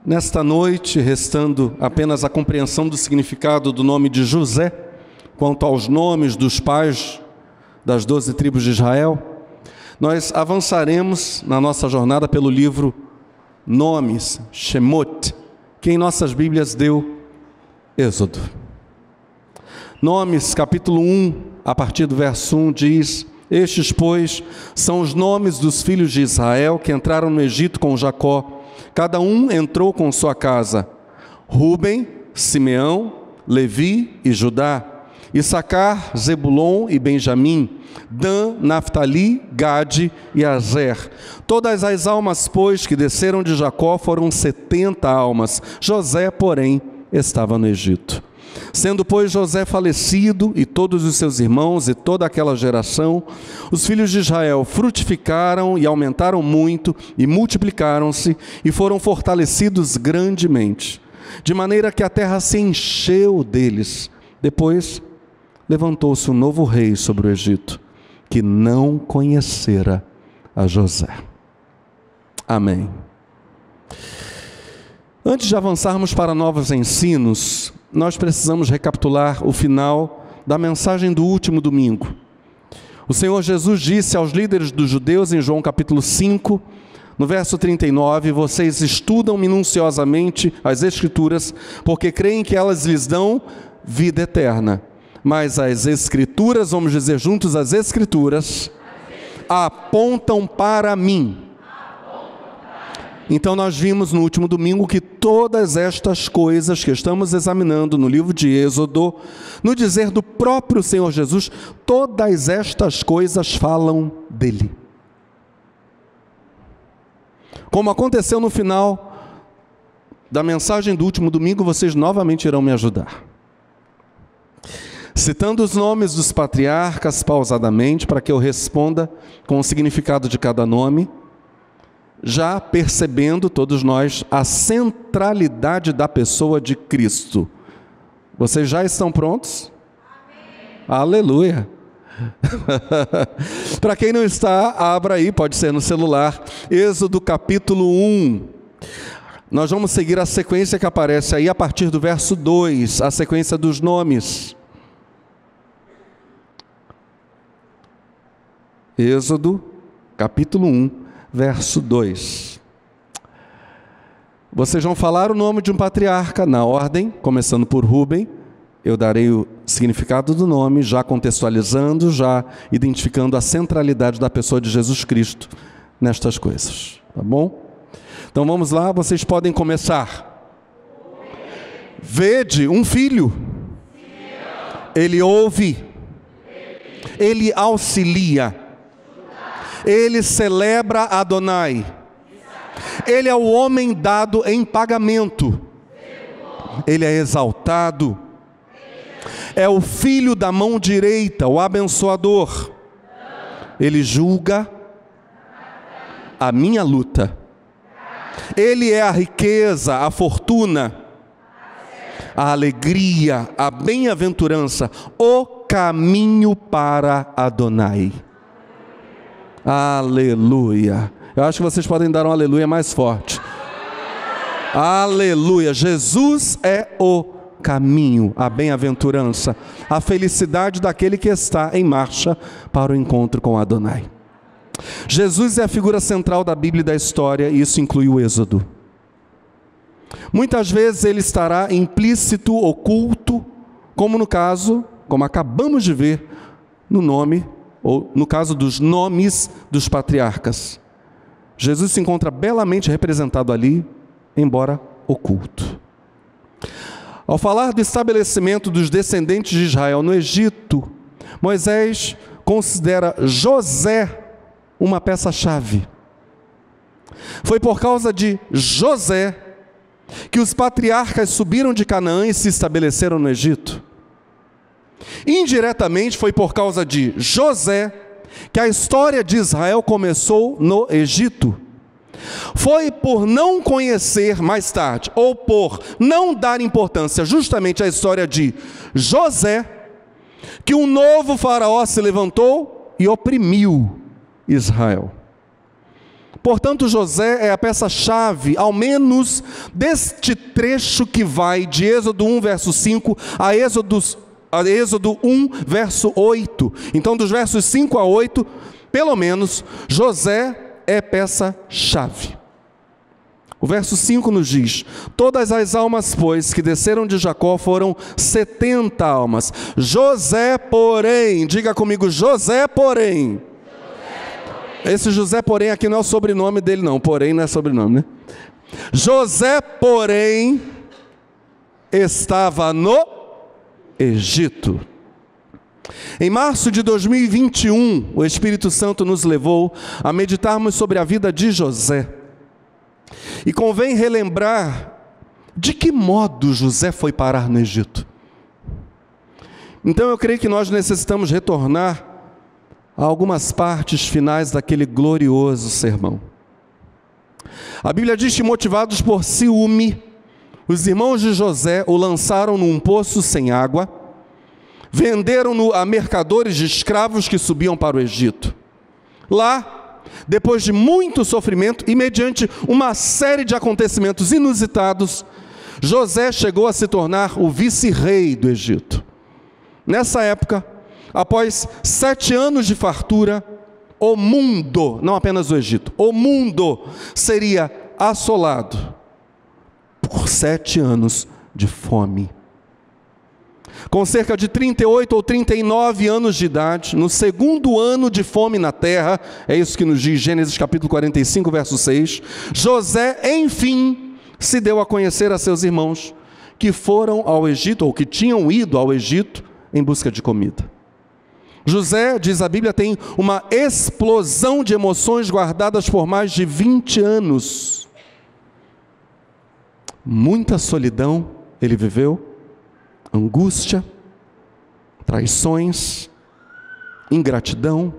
Nesta noite, restando apenas a compreensão do significado do nome de José, quanto aos nomes dos pais das 12 tribos de Israel, nós avançaremos na nossa jornada pelo livro Nomes, Shemot, que em nossas Bíblias deu Êxodo. Nomes, capítulo 1, a partir do verso 1, diz: Estes, pois, são os nomes dos filhos de Israel que entraram no Egito com Jacó. Cada um entrou com sua casa: Rúben, Simeão, Levi e Judá, Issacar, Zebulon e Benjamim, Dan, Naftali, Gade e Azer. Todas as almas, pois, que desceram de Jacó foram 70 almas. José, porém, estava no Egito. Sendo, pois, José falecido, e todos os seus irmãos e toda aquela geração, os filhos de Israel frutificaram e aumentaram muito, e multiplicaram-se, e foram fortalecidos grandemente, de maneira que a terra se encheu deles. Depois levantou-se um novo rei sobre o Egito, que não conhecera a José. Amém. Antes de avançarmos para novos ensinos, nós precisamos recapitular o final da mensagem do último domingo. O Senhor Jesus disse aos líderes dos judeus em João capítulo 5, no verso 39, vocês estudam minuciosamente as Escrituras, porque creem que elas lhes dão vida eterna. Mas as Escrituras, vamos dizer juntos, as Escrituras apontam para mim. Então nós vimos no último domingo que todas estas coisas que estamos examinando no livro de Êxodo, no dizer do próprio Senhor Jesus, todas estas coisas falam dele. Como aconteceu no final da mensagem do último domingo, vocês novamente irão me ajudar. Citando os nomes dos patriarcas pausadamente, para que eu responda com o significado de cada nome, já percebendo todos nós a centralidade da pessoa de Cristo. Vocês já estão prontos? Amém. Aleluia! Para quem não está, abra aí, pode ser no celular, Êxodo capítulo 1. Nós vamos seguir a sequência que aparece aí a partir do verso 2, a sequência dos nomes. Êxodo capítulo 1, verso 2. Vocês vão falar o nome de um patriarca na ordem, começando por Rúben. Eu darei o significado do nome, já contextualizando, já identificando a centralidade da pessoa de Jesus Cristo nestas coisas, tá bom? Então vamos lá, vocês podem começar. Vede um filho, ele ouve, ele auxilia, ele celebra Adonai. Ele é o homem dado em pagamento. Ele é exaltado. É o filho da mão direita, o abençoador. Ele julga a minha luta. Ele é a riqueza, a fortuna, a alegria, a bem-aventurança, o caminho para Adonai. Aleluia. Eu acho que vocês podem dar um aleluia mais forte. Aleluia. Jesus é o caminho, a bem-aventurança, a felicidade daquele que está em marcha para o encontro com Adonai. Jesus é a figura central da Bíblia e da história, e isso inclui o Êxodo. Muitas vezes ele estará implícito, oculto, como no caso, como acabamos de ver no nome, ou no caso dos nomes dos patriarcas. Jesus se encontra belamente representado ali, embora oculto. Ao falar do estabelecimento dos descendentes de Israel no Egito, Moisés considera José uma peça-chave. Foi por causa de José que os patriarcas subiram de Canaã e se estabeleceram no Egito. Indiretamente foi por causa de José que a história de Israel começou no Egito. Foi por não conhecer mais tarde, ou por não dar importância justamente à história de José, que um novo faraó se levantou e oprimiu Israel. Portanto, José é a peça-chave, ao menos deste trecho que vai de Êxodo 1, verso 5, a Êxodo 1, verso 8. Então, dos versos 5 a 8, pelo menos, José é peça-chave. O verso 5 nos diz: todas as almas, pois, que desceram de Jacó foram 70 almas. José, porém, diga comigo, José, porém. Esse José, porém, aqui não é o sobrenome dele, não. Porém, não é sobrenome, né? José, porém, estava no Egito. Em março de 2021, o Espírito Santo nos levou a meditarmos sobre a vida de José. E convém relembrar de que modo José foi parar no Egito. Então eu creio que nós necessitamos retornar a algumas partes finais daquele glorioso sermão. A Bíblia diz que, motivados por ciúme, os irmãos de José o lançaram num poço sem água, venderam-no a mercadores de escravos que subiam para o Egito. Lá, depois de muito sofrimento e mediante uma série de acontecimentos inusitados, José chegou a se tornar o vice-rei do Egito. Nessa época, após 7 anos de fartura, o mundo, não apenas o Egito, o mundo seria assolado por 7 anos de fome. Com cerca de 38 ou 39 anos de idade, no segundo ano de fome na terra, é isso que nos diz Gênesis capítulo 45, verso 6, José, enfim, se deu a conhecer a seus irmãos, que foram ao Egito, ou que tinham ido ao Egito, em busca de comida. José, diz a Bíblia, tem uma explosão de emoções guardadas por mais de 20 anos. Muita solidão ele viveu, angústia, traições, ingratidão,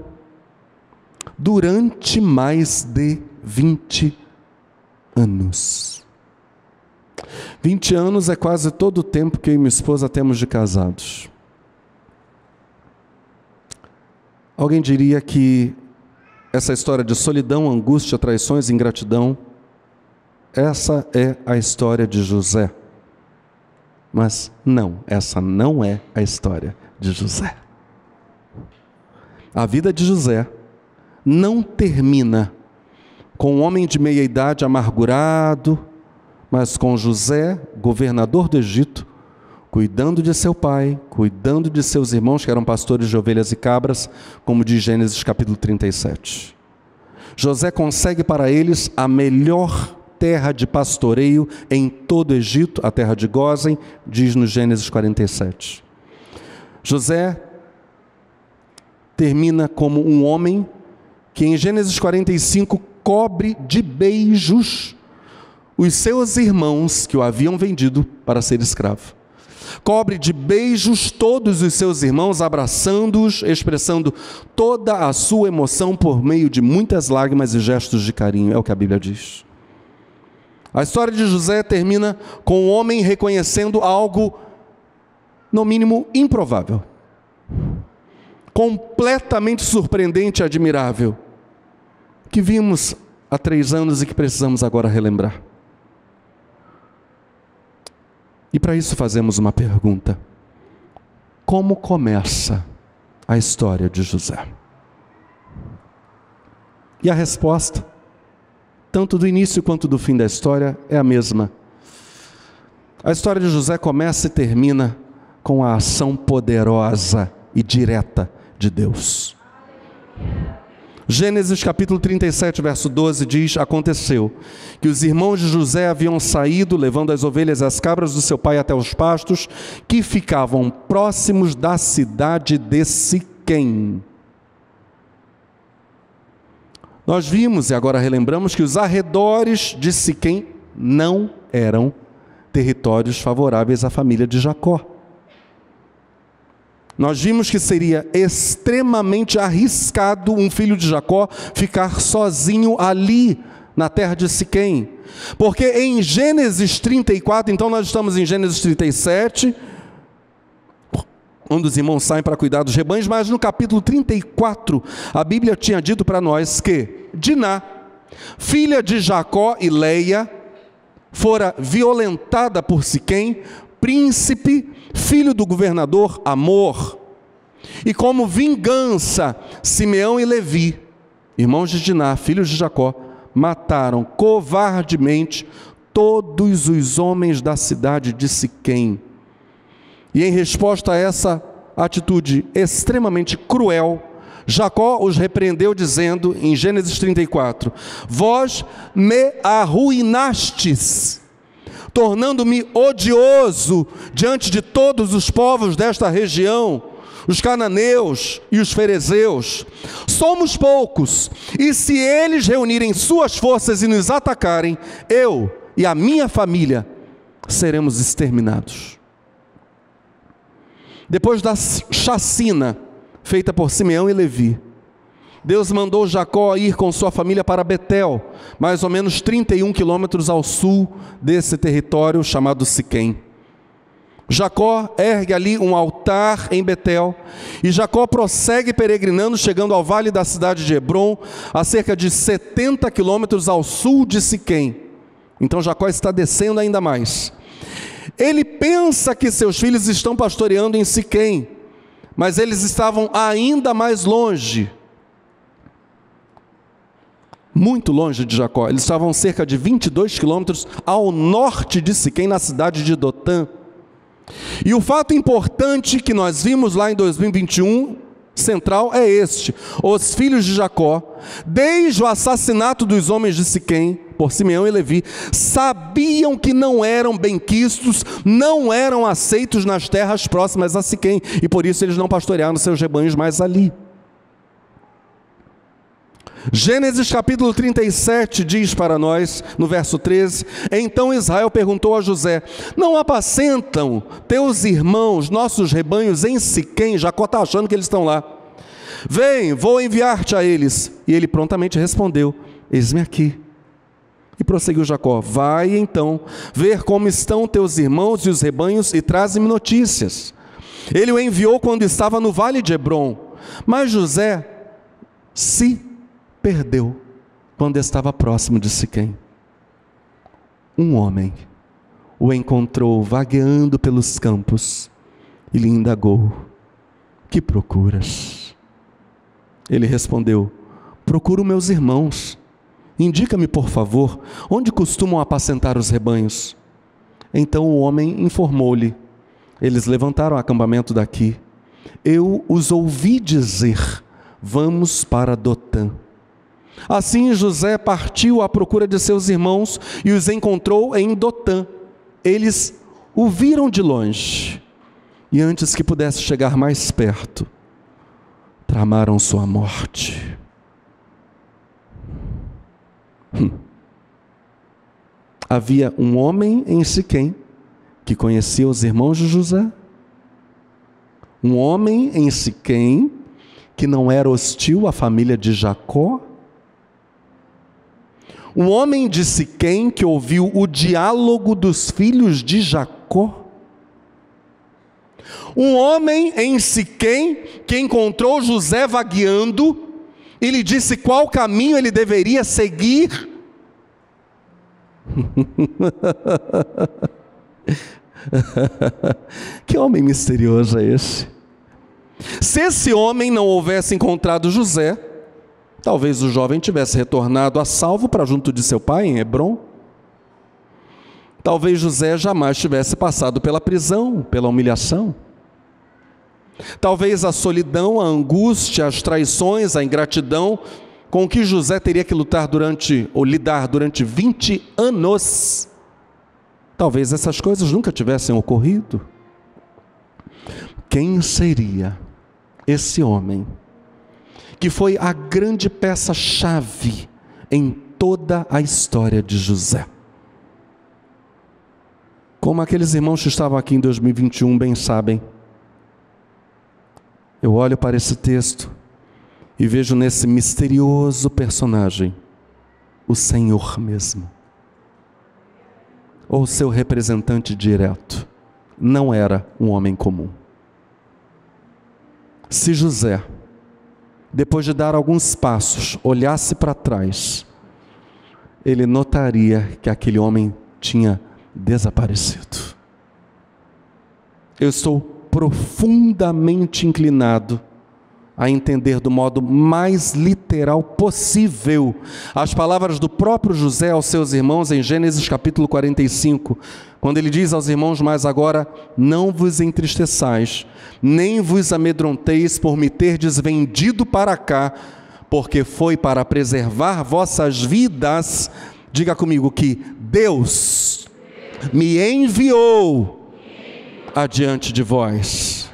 durante mais de 20 anos. 20 anos é quase todo o tempo que eu e minha esposa temos de casados. Alguém diria que essa história de solidão, angústia, traições, ingratidão, essa é a história de José. Mas não, essa não é a história de José. A vida de José não termina com um homem de meia idade amargurado, mas com José, governador do Egito, cuidando de seu pai, cuidando de seus irmãos que eram pastores de ovelhas e cabras, como diz Gênesis capítulo 37. José consegue para eles a melhor terra de pastoreio em todo o Egito, a terra de Gósen, diz no Gênesis 47. José termina como um homem que em Gênesis 45 cobre de beijos os seus irmãos que o haviam vendido para ser escravo. Cobre de beijos todos os seus irmãos, abraçando-os, expressando toda a sua emoção por meio de muitas lágrimas e gestos de carinho, é o que a Bíblia diz. A história de José termina com o homem reconhecendo algo, no mínimo, improvável, completamente surpreendente e admirável, que vimos há 3 anos e que precisamos agora relembrar. E para isso fazemos uma pergunta: como começa a história de José? E a resposta, tanto do início quanto do fim da história, é a mesma. A história de José começa e termina com a ação poderosa e direta de Deus. Gênesis capítulo 37, verso 12 diz: aconteceu que os irmãos de José haviam saído, levando as ovelhas e as cabras do seu pai até os pastos, que ficavam próximos da cidade de Siquém. Nós vimos e agora relembramos que os arredores de Siquém não eram territórios favoráveis à família de Jacó. Nós vimos que seria extremamente arriscado um filho de Jacó ficar sozinho ali na terra de Siquém. Porque em Gênesis 34, então nós estamos em Gênesis 37, onde os irmãos saem para cuidar dos rebanhos, mas no capítulo 34, a Bíblia tinha dito para nós que Diná, filha de Jacó e Leia, fora violentada por Siquém, príncipe, filho do governador Amor. E como vingança, Simeão e Levi, irmãos de Diná, filhos de Jacó, mataram covardemente todos os homens da cidade de Siquém. E em resposta a essa atitude extremamente cruel, Jacó os repreendeu dizendo, em Gênesis 34, vós me arruinastes, tornando-me odioso diante de todos os povos desta região, os cananeus e os ferezeus. Somos poucos, e se eles reunirem suas forças e nos atacarem, eu e a minha família seremos exterminados. Depois da chacina feita por Simeão e Levi, Deus mandou Jacó ir com sua família para Betel, mais ou menos 31 quilômetros ao sul desse território chamado Siquém. Jacó ergue ali um altar em Betel, e Jacó prossegue peregrinando, chegando ao vale da cidade de Hebrom, a cerca de 70 quilômetros ao sul de Siquém. Então Jacó está descendo ainda mais. Ele pensa que seus filhos estão pastoreando em Siquém, mas eles estavam ainda mais longe, muito longe de Jacó. Eles estavam cerca de 22 quilômetros ao norte de Siquém, na cidade de Dotã. E o fato importante que nós vimos lá em 2021, central, é este: os filhos de Jacó, desde o assassinato dos homens de Siquém, por Simeão e Levi, sabiam que não eram benquistos, não eram aceitos nas terras próximas a Siquém, e por isso eles não pastorearam seus rebanhos mais ali. Gênesis capítulo 37 diz para nós, no verso 13, então Israel perguntou a José, não apacentam teus irmãos nossos rebanhos em Siquém? Jacó está achando que eles estão lá. Vem, vou enviar-te a eles. E ele prontamente respondeu, eis-me aqui. E prosseguiu Jacó, vai então ver como estão teus irmãos e os rebanhos e traze-me notícias. Ele o enviou quando estava no vale de Hebrom, mas José se perdeu quando estava próximo de Siquém. Um homem o encontrou vagueando pelos campos e lhe indagou, que procuras? Ele respondeu, procuro meus irmãos. Indica-me, por favor, onde costumam apacentar os rebanhos. Então o homem informou-lhe, eles levantaram o acampamento daqui. Eu os ouvi dizer, vamos para Dotã. Assim José partiu à procura de seus irmãos e os encontrou em Dotã. Eles o viram de longe e antes que pudesse chegar mais perto, tramaram sua morte. Havia um homem em Siquém que conhecia os irmãos de José. Um homem em Siquém que não era hostil à família de Jacó. Um homem de Siquém que ouviu o diálogo dos filhos de Jacó. Um homem em Siquém que encontrou José vagueando e lhe disse qual caminho ele deveria seguir. Que homem misterioso é esse? Se esse homem não houvesse encontrado José, talvez o jovem tivesse retornado a salvo para junto de seu pai em Hebrom. Talvez José jamais tivesse passado pela prisão, pela humilhação. Talvez a solidão, a angústia, as traições, a ingratidão com que José teria que lidar durante 20 anos, talvez essas coisas nunca tivessem ocorrido. Quem seria esse homem que foi a grande peça-chave em toda a história de José? Como aqueles irmãos que estavam aqui em 2021 bem sabem, eu olho para esse texto e vejo nesse misterioso personagem o Senhor mesmo, ou seu representante direto. Não era um homem comum. Se José, depois de dar alguns passos, olhasse para trás, ele notaria que aquele homem tinha desaparecido. Eu estou profundamente inclinado a entender do modo mais literal possível as palavras do próprio José aos seus irmãos em Gênesis capítulo 45, quando ele diz aos irmãos: mas agora não vos entristeçais, nem vos amedronteis por me terdes vendido para cá, porque foi para preservar vossas vidas. Diga comigo que Deus me enviou adiante de vós.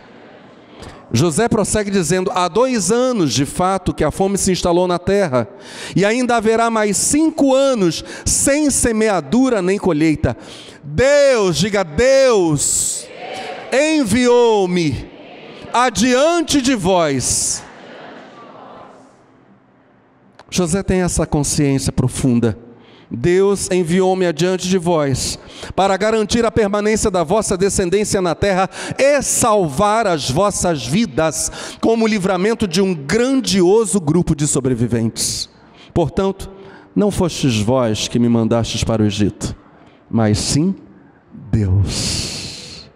José prossegue dizendo: há 2 anos de fato que a fome se instalou na terra, e ainda haverá mais 5 anos sem semeadura nem colheita. Deus, diga Deus, enviou-me adiante de vós. José tem essa consciência profunda. Deus enviou-me adiante de vós, para garantir a permanência da vossa descendência na terra e salvar as vossas vidas, como o livramento de um grandioso grupo de sobreviventes. Portanto, não fostes vós que me mandastes para o Egito, mas sim Deus.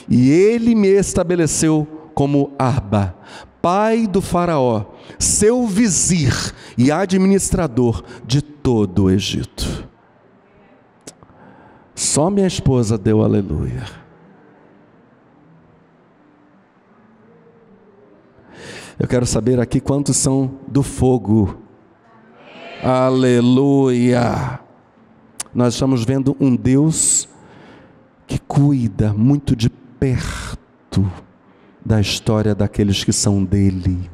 E Ele me estabeleceu como Abba, pai do faraó, seu vizir e administrador de todo o Egito. Só minha esposa deu aleluia. Eu quero saber aqui quantos são do fogo. Aleluia. Nós estamos vendo um Deus que cuida muito de perto da história daqueles que são dele.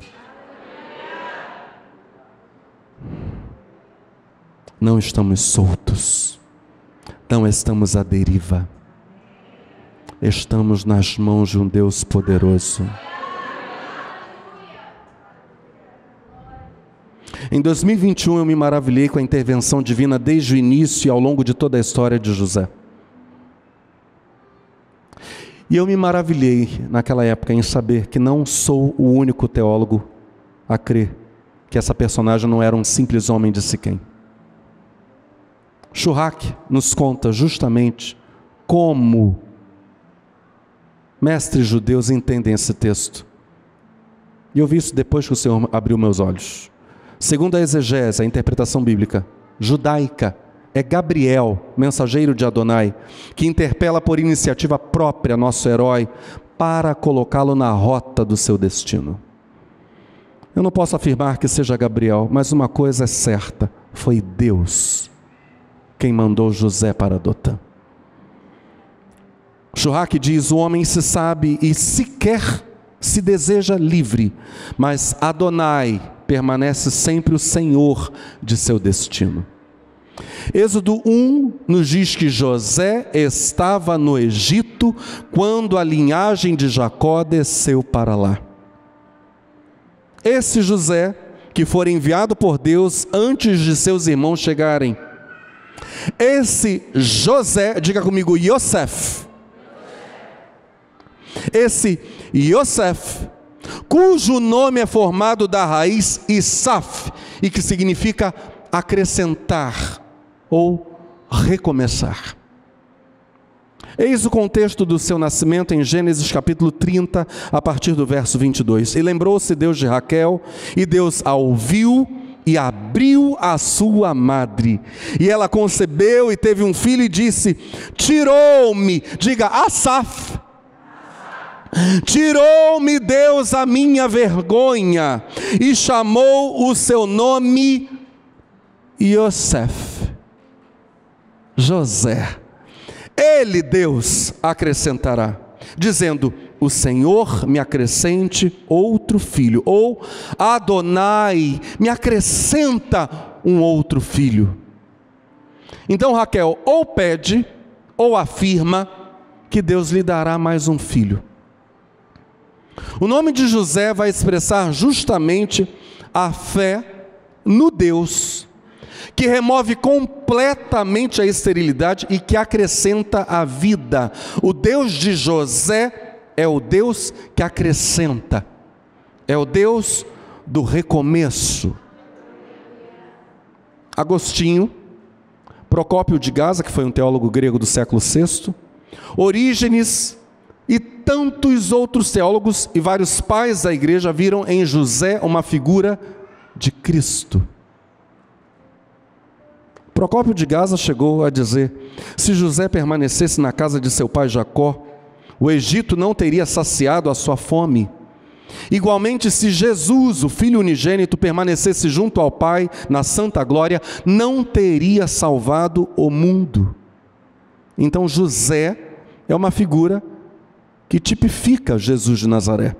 Não estamos soltos, não estamos à deriva, estamos nas mãos de um Deus poderoso. Em 2021 eu me maravilhei com a intervenção divina desde o início e ao longo de toda a história de José. E eu me maravilhei naquela época em saber que não sou o único teólogo a crer que essa personagem não era um simples homem de Siquém. Schurach nos conta justamente como mestres judeus entendem esse texto. E eu vi isso depois que o Senhor abriu meus olhos. Segundo a exegese, a interpretação bíblica judaica, é Gabriel, mensageiro de Adonai, que interpela por iniciativa própria nosso herói para colocá-lo na rota do seu destino. Eu não posso afirmar que seja Gabriel, mas uma coisa é certa: foi Deus quem mandou José para Dotã. Schurach diz: o homem se sabe e sequer se deseja livre, mas Adonai permanece sempre o Senhor de seu destino. Êxodo 1 nos diz que José estava no Egito quando a linhagem de Jacó desceu para lá. Esse José, que foi enviado por Deus antes de seus irmãos chegarem. Esse José, diga comigo, Yosef. Esse Yosef, cujo nome é formado da raiz Isaf, e que significa acrescentar ou recomeçar. Eis o contexto do seu nascimento em Gênesis capítulo 30, a partir do verso 22. E lembrou-se Deus de Raquel, e Deus a ouviu e abriu a sua madre. E ela concebeu e teve um filho e disse: tirou-me, diga Asaf, tirou-me Deus a minha vergonha, e chamou o seu nome Yosef, José. Ele, Deus, acrescentará, dizendo: o Senhor me acrescente outro filho, ou Adonai me acrescenta um outro filho. Então Raquel ou pede ou afirma que Deus lhe dará mais um filho. O nome de José vai expressar justamente a fé no Deus que remove completamente a esterilidade e que acrescenta a vida. O Deus de José é o Deus que acrescenta, é o Deus do recomeço. Agostinho, Procópio de Gaza, que foi um teólogo grego do século VI, Orígenes e tantos outros teólogos e vários pais da igreja viram em José uma figura de Cristo. Procópio de Gaza chegou a dizer: se José permanecesse na casa de seu pai Jacó, o Egito não teria saciado a sua fome. Igualmente, se Jesus, o Filho unigênito, permanecesse junto ao Pai na santa glória, não teria salvado o mundo. Então José é uma figura que tipifica Jesus de Nazaré.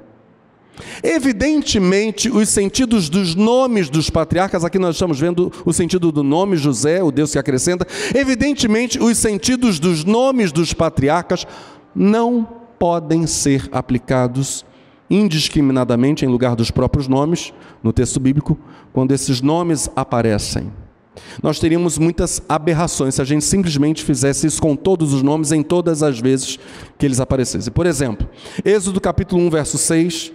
Evidentemente, os sentidos dos nomes dos patriarcas, aqui nós estamos vendo o sentido do nome José, o Deus que acrescenta. Evidentemente, os sentidos dos nomes dos patriarcas não podem ser aplicados indiscriminadamente em lugar dos próprios nomes, no texto bíblico, quando esses nomes aparecem. Nós teríamos muitas aberrações se a gente simplesmente fizesse isso com todos os nomes em todas as vezes que eles aparecessem. Por exemplo, Êxodo capítulo 1, verso 6,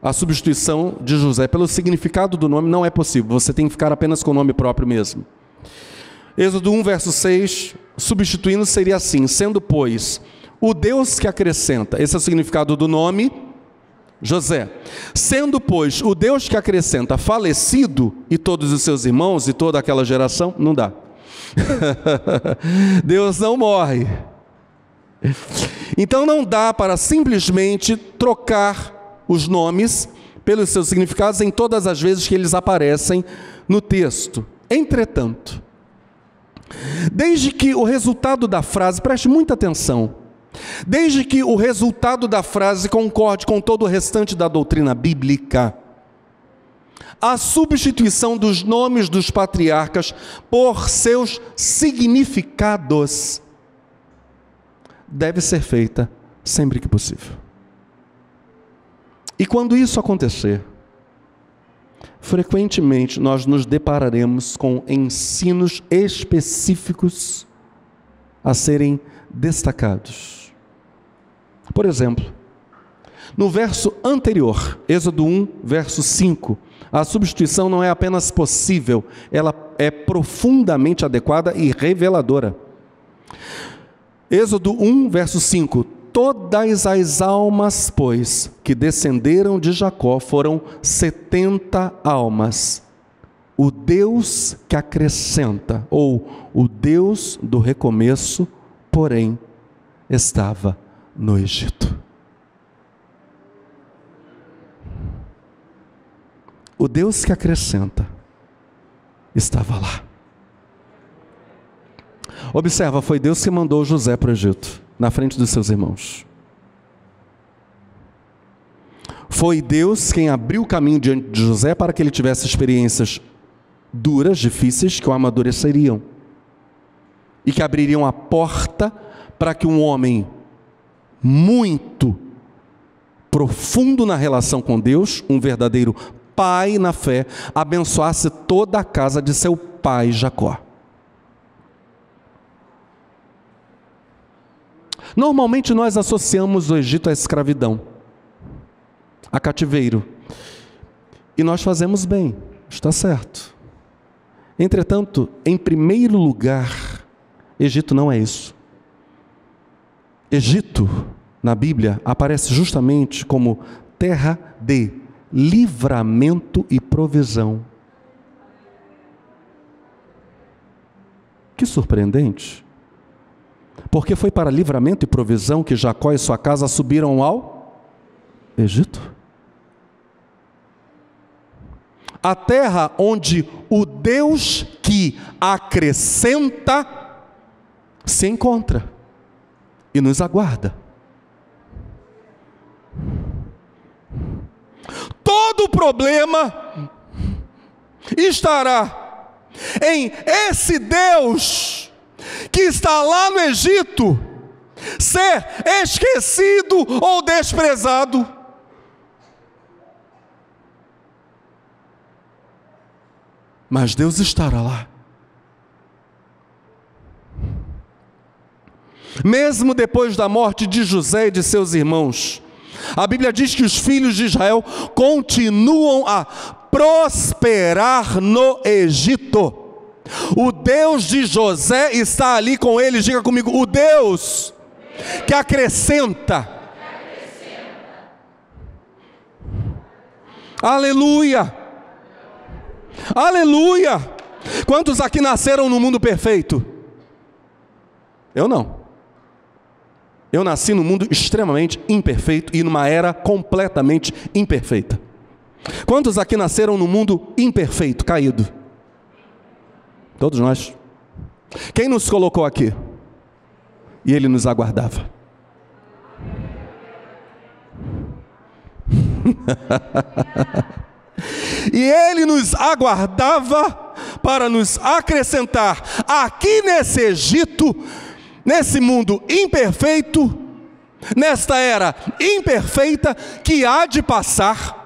a substituição de José pelo significado do nome não é possível, você tem que ficar apenas com o nome próprio mesmo. Êxodo 1, verso 6, substituindo seria assim: sendo, pois, o Deus que acrescenta, esse é o significado do nome, José. Sendo, pois, o Deus que acrescenta falecido, e todos os seus irmãos e toda aquela geração, não dá. Deus não morre. Então não dá para simplesmente trocar os nomes pelos seus significados em todas as vezes que eles aparecem no texto. Entretanto, desde que o resultado da frase, preste muita atenção, desde que o resultado da frase concorde com todo o restante da doutrina bíblica, a substituição dos nomes dos patriarcas por seus significados deve ser feita sempre que possível. E quando isso acontecer, frequentemente nós nos depararemos com ensinos específicos a serem destacados. Por exemplo, no verso anterior, Êxodo 1, verso 5, a substituição não é apenas possível, ela é profundamente adequada e reveladora. Êxodo 1, verso 5: todas as almas, pois, que descenderam de Jacó foram 70 almas. O Deus que acrescenta, ou o Deus do recomeço, porém, estava no Egito. O Deus que acrescenta estava lá. Observa, foi Deus que mandou José para o Egito, na frente dos seus irmãos. Foi Deus quem abriu o caminho diante de José para que ele tivesse experiências duras, difíceis, que o amadureceriam e que abririam a porta para que um homem muito profundo na relação com Deus, um verdadeiro pai na fé, abençoasse toda a casa de seu pai Jacó. Normalmente nós associamos o Egito à escravidão, a cativeiro, e nós fazemos bem, está certo. Entretanto, em primeiro lugar, Egito não é isso. Egito, na Bíblia, aparece justamente como terra de livramento e provisão. Que surpreendente! Porque foi para livramento e provisão que Jacó e sua casa subiram ao Egito. A terra onde o Deus que acrescenta se encontra e nos aguarda. Todo o problema estará em esse Deus que está lá no Egito ser esquecido ou desprezado. Mas Deus estará lá. Mesmo depois da morte de José e de seus irmãos, a Bíblia diz que os filhos de Israel continuam a prosperar no Egito. O Deus de José está ali com ele. Diga comigo: o Deus que acrescenta. Aleluia! Aleluia! Quantos aqui nasceram no mundo perfeito? Eu não. Eu nasci num mundo extremamente imperfeito e numa era completamente imperfeita. Quantos aqui nasceram num mundo imperfeito, caído? Todos nós. Quem nos colocou aqui? E Ele nos aguardava. E Ele nos aguardava para nos acrescentar aqui nesse Egito, nesse mundo imperfeito, nesta era imperfeita que há de passar.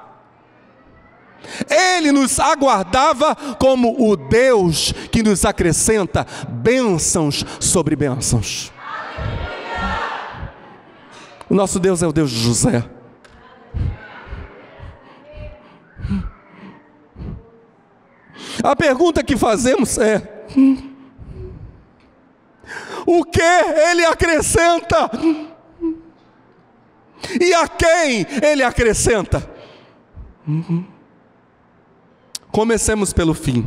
Ele nos aguardava como o Deus que nos acrescenta bênçãos sobre bênçãos. O nosso Deus é o Deus de José. A pergunta que fazemos é: o que Ele acrescenta? E a quem Ele acrescenta? Comecemos pelo fim.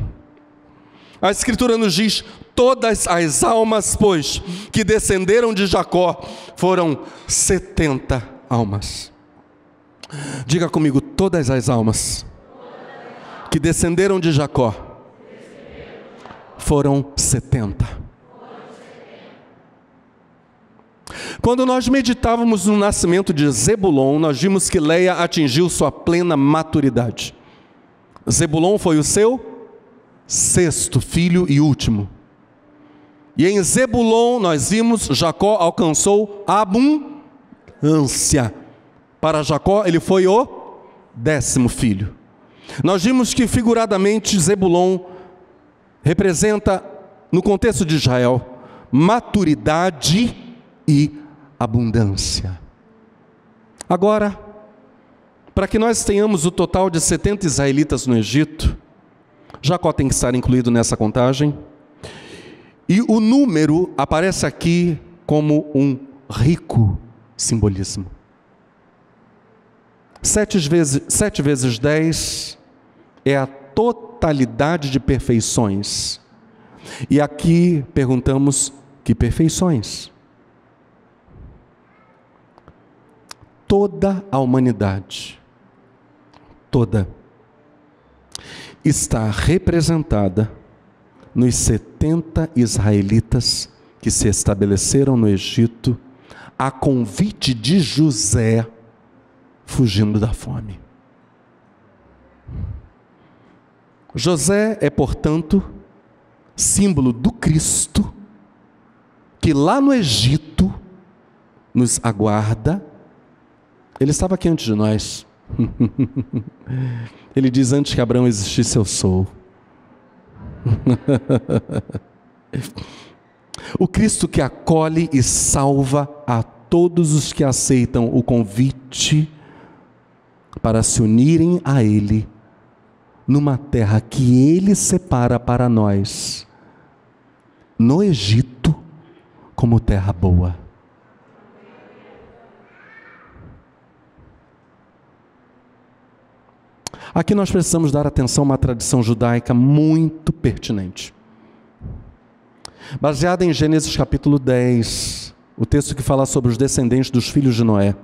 A Escritura nos diz: todas as almas, pois, que descenderam de Jacó, foram 70 almas. Diga comigo: todas as almas que descenderam de Jacó foram 70. Quando nós meditávamos no nascimento de Zebulon, nós vimos que Leia atingiu sua plena maturidade. Zebulon foi o seu 6º filho e último. E em Zebulon nós vimos Jacó alcançou a abundância. Para Jacó ele foi o 10º filho. Nós vimos que figuradamente Zebulon representa, no contexto de Israel, maturidade e abundância. Agora, para que nós tenhamos o total de 70 israelitas no Egito, Jacó tem que estar incluído nessa contagem. E o número aparece aqui como um rico simbolismo. 7 vezes 10 é a totalidade de perfeições. E aqui perguntamos: que perfeições? Toda a humanidade, toda, está representada nos 70 israelitas que se estabeleceram no Egito a convite de José, fugindo da fome. José é, portanto, símbolo do Cristo, que lá no Egito nos aguarda. Ele estava aqui antes de nós. Ele diz: antes que Abraão existisse, eu sou. O Cristo que acolhe e salva a todos os que aceitam o convite para se unirem a Ele, numa terra que Ele separa para nós, no Egito, como terra boa. Aqui nós precisamos dar atenção a uma tradição judaica muito pertinente. Baseada em Gênesis capítulo 10, o texto que fala sobre os descendentes dos filhos de Noé.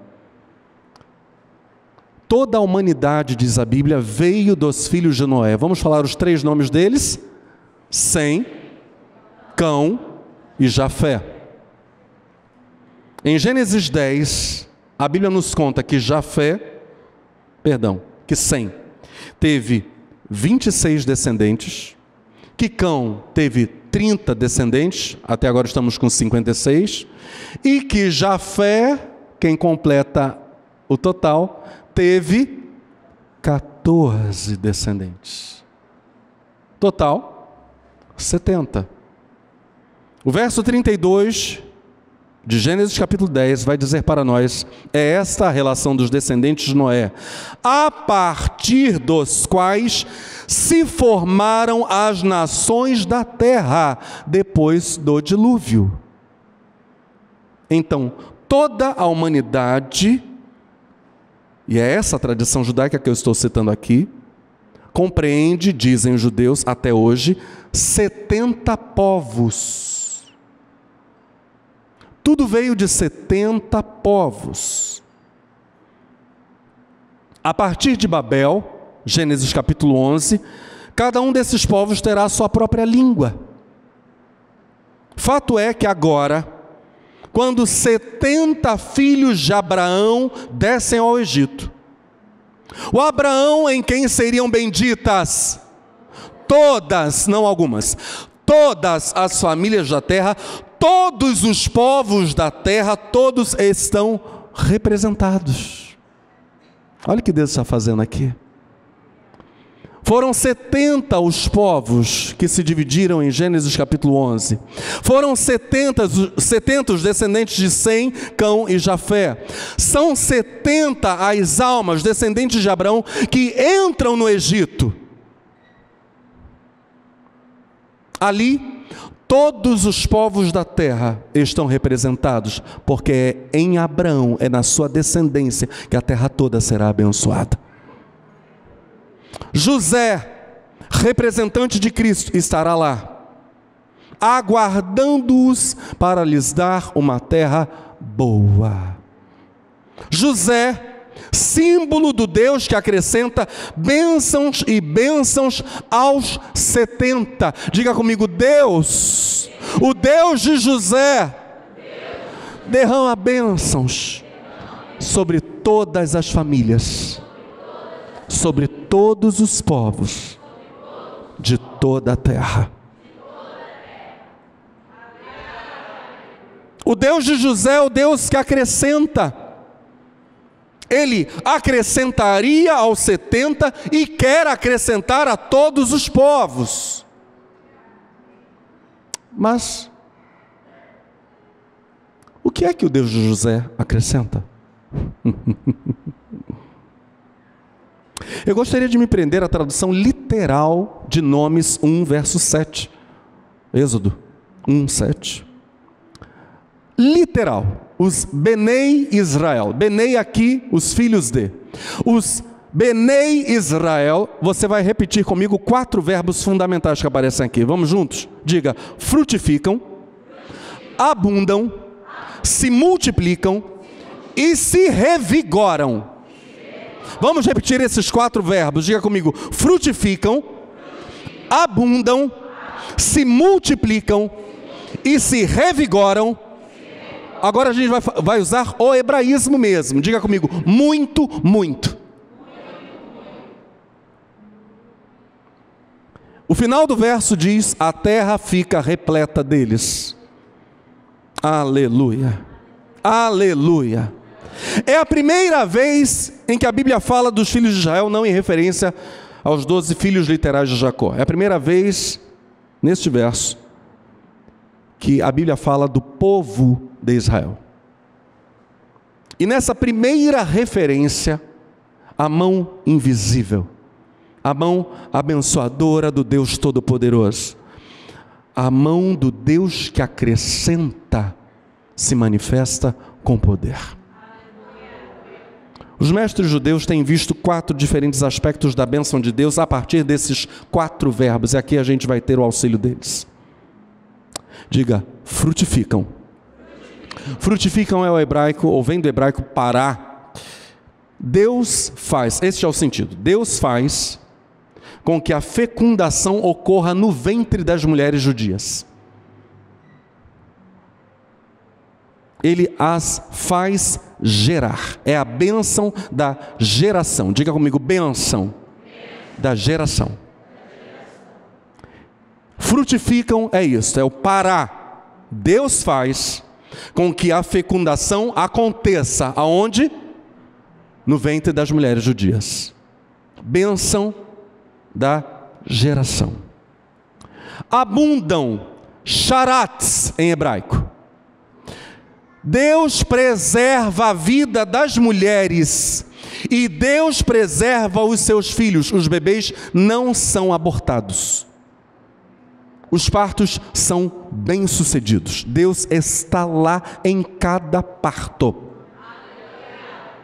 Toda a humanidade, diz a Bíblia, veio dos filhos de Noé. Vamos falar os 3 nomes deles? Sem, Cão e Jafé. Em Gênesis 10, a Bíblia nos conta que que Sem teve 26 descendentes, que Cão teve 30 descendentes, até agora estamos com 56, e que Jafé, quem completa o total, teve 14 descendentes. Total, 70. O verso 32 de Gênesis capítulo 10 vai dizer para nós, é esta a relação dos descendentes de Noé, a partir dos quais se formaram as nações da terra depois do dilúvio. Então, toda a humanidade, e é essa a tradição judaica que eu estou citando aqui, compreende, dizem os judeus até hoje, 70 povos. Tudo veio de 70 povos. A partir de Babel, Gênesis capítulo 11, cada um desses povos terá a sua própria língua. Fato é que agora, quando 70 filhos de Abraão descem ao Egito, o Abraão em quem seriam benditas todas, não algumas, todas as famílias da terra, todos os povos da terra, todos estão representados. Olha o que Deus está fazendo aqui. Foram 70 os povos que se dividiram em Gênesis capítulo 11. Foram 70 os descendentes de Sem, Cão e Jafé. São 70 as almas, descendentes de Abraão, que entram no Egito. Ali, todos os povos da terra estão representados, porque é em Abraão, é na sua descendência, que a terra toda será abençoada. José, representante de Cristo, estará lá, aguardando-os para lhes dar uma terra boa. José, símbolo do Deus que acrescenta bênçãos e bênçãos aos 70. Diga comigo, Deus, o Deus de José, derrama bênçãos sobre todas as famílias, sobre todos os povos de toda a terra. O Deus de José é o Deus que acrescenta. Ele acrescentaria aos 70 e quer acrescentar a todos os povos. Mas o que é que o Deus de José acrescenta? Eu gostaria de me prender à tradução literal de Nomes 1, verso 7. Êxodo 1, 7. Literal. Os Benei Israel. Benei aqui, os filhos de. Os Benei Israel, você vai repetir comigo 4 verbos fundamentais que aparecem aqui. Vamos juntos? Diga, frutificam, abundam, se multiplicam e se revigoram. Vamos repetir esses 4 verbos. Diga comigo, frutificam, abundam, se multiplicam e se revigoram. Agora a gente vai usar o hebraísmo mesmo. Diga comigo, muito, muito. O final do verso diz, a terra fica repleta deles. Aleluia. Aleluia. É a primeira vez em que a Bíblia fala dos filhos de Israel, não em referência aos 12 filhos literais de Jacó. É a primeira vez, neste verso, que a Bíblia fala do povo de Israel. E nessa primeira referência, a mão invisível, a mão abençoadora do Deus Todo-Poderoso, a mão do Deus que acrescenta, se manifesta com poder. Os mestres judeus têm visto 4 diferentes aspectos da bênção de Deus a partir desses 4 verbos, e aqui a gente vai ter o auxílio deles. Diga, frutificam. Frutificam é o hebraico, ou vem do hebraico pará. Deus faz, este é o sentido, Deus faz com que a fecundação ocorra no ventre das mulheres judias. Ele as faz gerar. É a bênção da geração. Diga comigo, bênção da geração. Frutificam é isso, é o pará. Deus faz com que a fecundação aconteça. Aonde? No ventre das mulheres judias. Bênção da geração. Abundam, charats em hebraico. Deus preserva a vida das mulheres e Deus preserva os seus filhos. Os bebês não são abortados. Os partos são bem-sucedidos. Deus está lá em cada parto.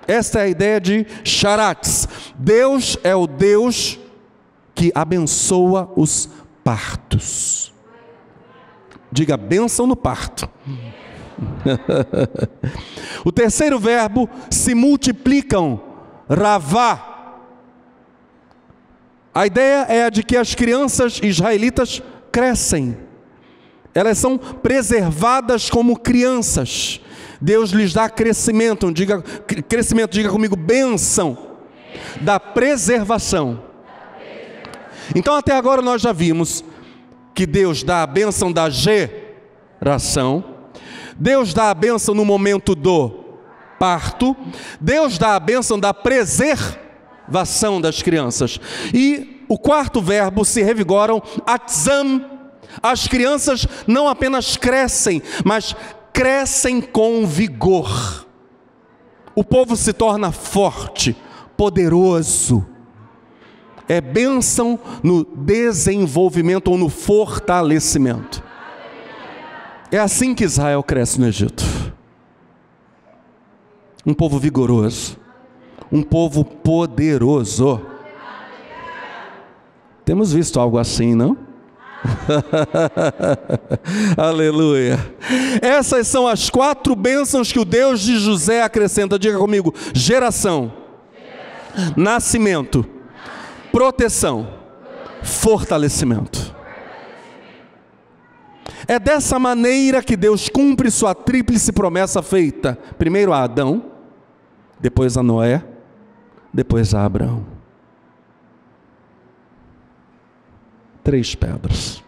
Esta é a ideia de Charatz. Deus é o Deus que abençoa os partos. Diga bênção no parto. O terceiro verbo, se multiplicam, ravá. A ideia é a de que as crianças israelitas crescem. Elas são preservadas como crianças. Deus lhes dá crescimento. Diga comigo, bênção da preservação. Então até agora nós já vimos que Deus dá a bênção da geração, Deus dá a bênção no momento do parto, Deus dá a bênção da preservação das crianças. E o quarto verbo, se revigoram, atzam. As crianças não apenas crescem, mas crescem com vigor. O povo se torna forte, poderoso. É bênção no desenvolvimento ou no fortalecimento. É assim que Israel cresce no Egito. Um povo vigoroso, um povo poderoso. Temos visto algo assim, não? Aleluia. Essas são as 4 bênçãos que o Deus de José acrescenta. Diga comigo: geração, nascimento, proteção, fortalecimento. É dessa maneira que Deus cumpre sua tríplice promessa feita primeiro a Adão, depois a Noé, depois a Abraão. 3 pedras.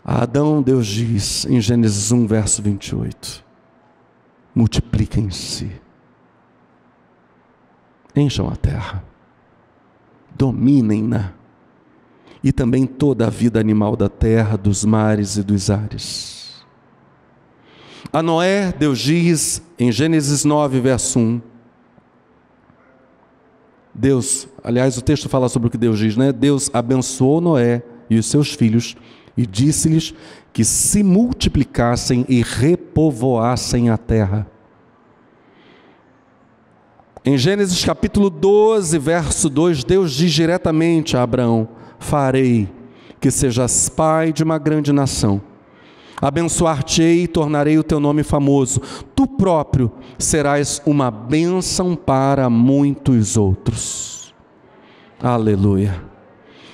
A Adão, Deus diz em Gênesis 1, verso 28, multipliquem-se, encham a terra, dominem-na, e também toda a vida animal da terra, dos mares e dos ares. A Noé, Deus diz em Gênesis 9, verso 1, Deus, aliás o texto fala sobre o que Deus diz, né? Deus abençoou Noé e os seus filhos e disse-lhes que se multiplicassem e repovoassem a terra. Em Gênesis capítulo 12, verso 2, Deus diz diretamente a Abraão: farei que sejas pai de uma grande nação, abençoar-te-ei e tornarei o teu nome famoso, tu próprio serás uma bênção para muitos outros. Aleluia.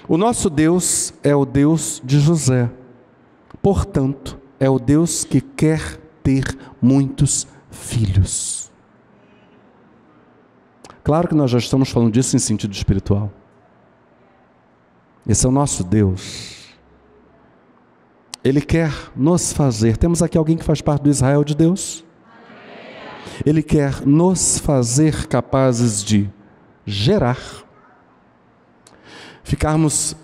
O nosso Deus é o Deus de José, portanto, é o Deus que quer ter muitos filhos. Claro que nós já estamos falando disso em sentido espiritual. Esse é o nosso Deus. Ele quer nos fazer. Temos aqui alguém que faz parte do Israel de Deus? Ele quer nos fazer capazes de gerar, ficarmos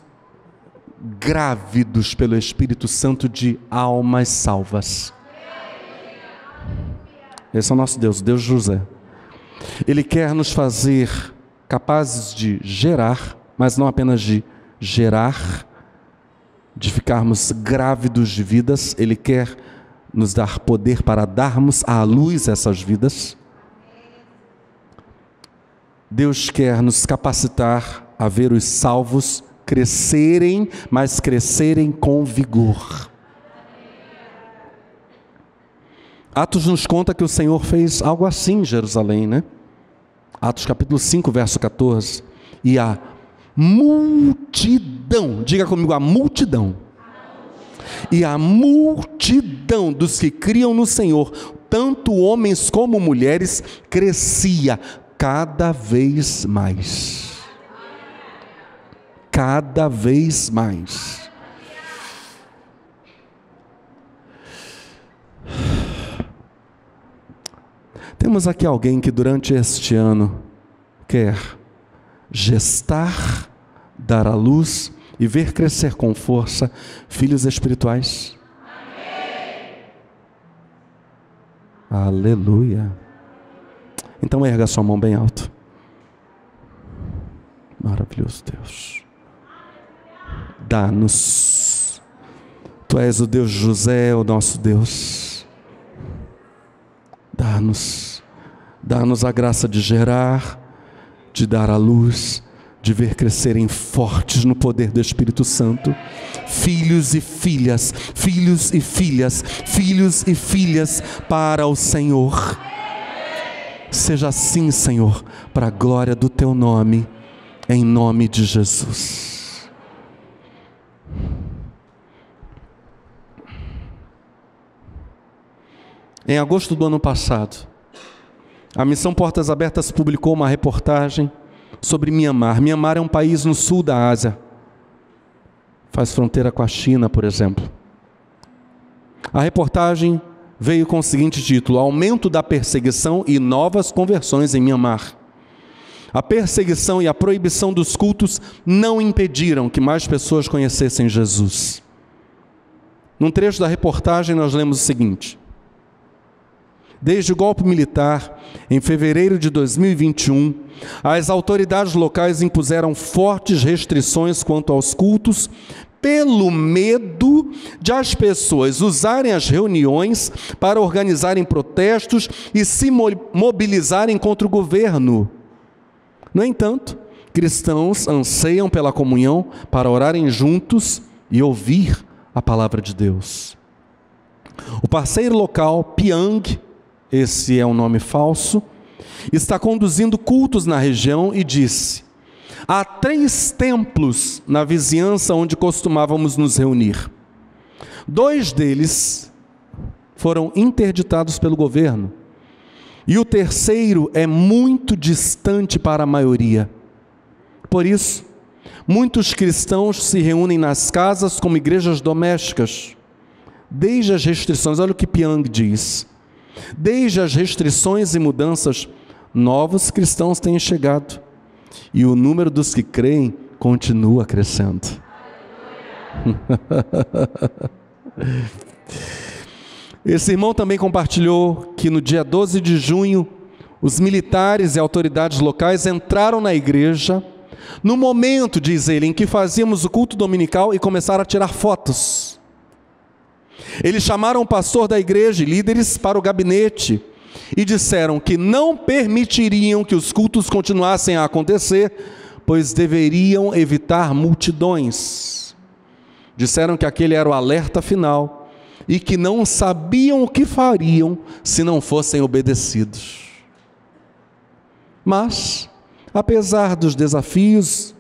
grávidos pelo Espírito Santo de almas salvas. Esse é o nosso Deus, Deus José. Ele quer nos fazer capazes de gerar, mas não apenas de gerar, de ficarmos grávidos de vidas. Ele quer nos dar poder para darmos à luz essas vidas. Deus quer nos capacitar a ver os salvos crescerem, mas crescerem com vigor. Atos nos conta que o Senhor fez algo assim em Jerusalém, né? Atos capítulo 5, verso 14. E a multidão, diga comigo, a multidão. E a multidão dos que criam no Senhor, tanto homens como mulheres, crescia cada vez mais. Cada vez mais. Temos aqui alguém que durante este ano quer gestar, dar à luz e ver crescer com força filhos espirituais. Amém. Aleluia. Então erga sua mão bem alto. Maravilhoso Deus. Dá-nos. Tu és o Deus de José, o nosso Deus. Dá-nos. Dá-nos a graça de gerar, de dar à luz, de ver crescerem fortes no poder do Espírito Santo, filhos e filhas, filhos e filhas, filhos e filhas para o Senhor. Seja assim, Senhor, para a glória do Teu nome, em nome de Jesus. Em agosto do ano passado, a Missão Portas Abertas publicou uma reportagem sobre Mianmar. Mianmar é um país no sul da Ásia. Faz fronteira com a China, por exemplo. A reportagem veio com o seguinte título: Aumento da perseguição e novas conversões em Mianmar. A perseguição e a proibição dos cultos não impediram que mais pessoas conhecessem Jesus. Num trecho da reportagem nós lemos o seguinte: Desde o golpe militar, em fevereiro de 2021, as autoridades locais impuseram fortes restrições quanto aos cultos, pelo medo de as pessoas usarem as reuniões para organizarem protestos e se mobilizarem contra o governo. No entanto, cristãos anseiam pela comunhão para orarem juntos e ouvir a palavra de Deus. O parceiro local, Piang, esse é um nome falso, está conduzindo cultos na região e disse: há 3 templos na vizinhança onde costumávamos nos reunir. 2 deles foram interditados pelo governo. E o terceiro é muito distante para a maioria. Por isso, muitos cristãos se reúnem nas casas como igrejas domésticas. Desde as restrições, olha o que Piang diz. Desde as restrições e mudanças, novos cristãos têm chegado. E o número dos que creem continua crescendo. Esse irmão também compartilhou que no dia 12 de junho, os militares e autoridades locais entraram na igreja, no momento, diz ele, em que fazíamos o culto dominical e começaram a tirar fotos. Eles chamaram o pastor da igreja e líderes para o gabinete e disseram que não permitiriam que os cultos continuassem a acontecer, pois deveriam evitar multidões. Disseram que aquele era o alerta final e que não sabiam o que fariam se não fossem obedecidos. Mas, apesar dos desafios,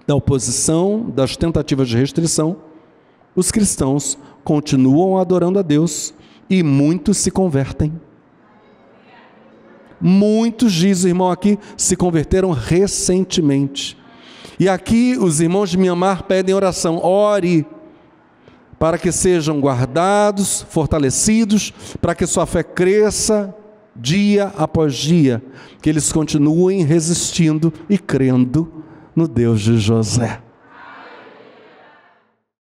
da oposição, das tentativas de restrição, os cristãos continuam adorando a Deus e muitos se convertem. Muitos, diz o irmão aqui, se converteram recentemente. E aqui os irmãos de Mianmar pedem oração: ore para que sejam guardados, fortalecidos, para que sua fé cresça dia após dia, que eles continuem resistindo e crendo no Deus de José.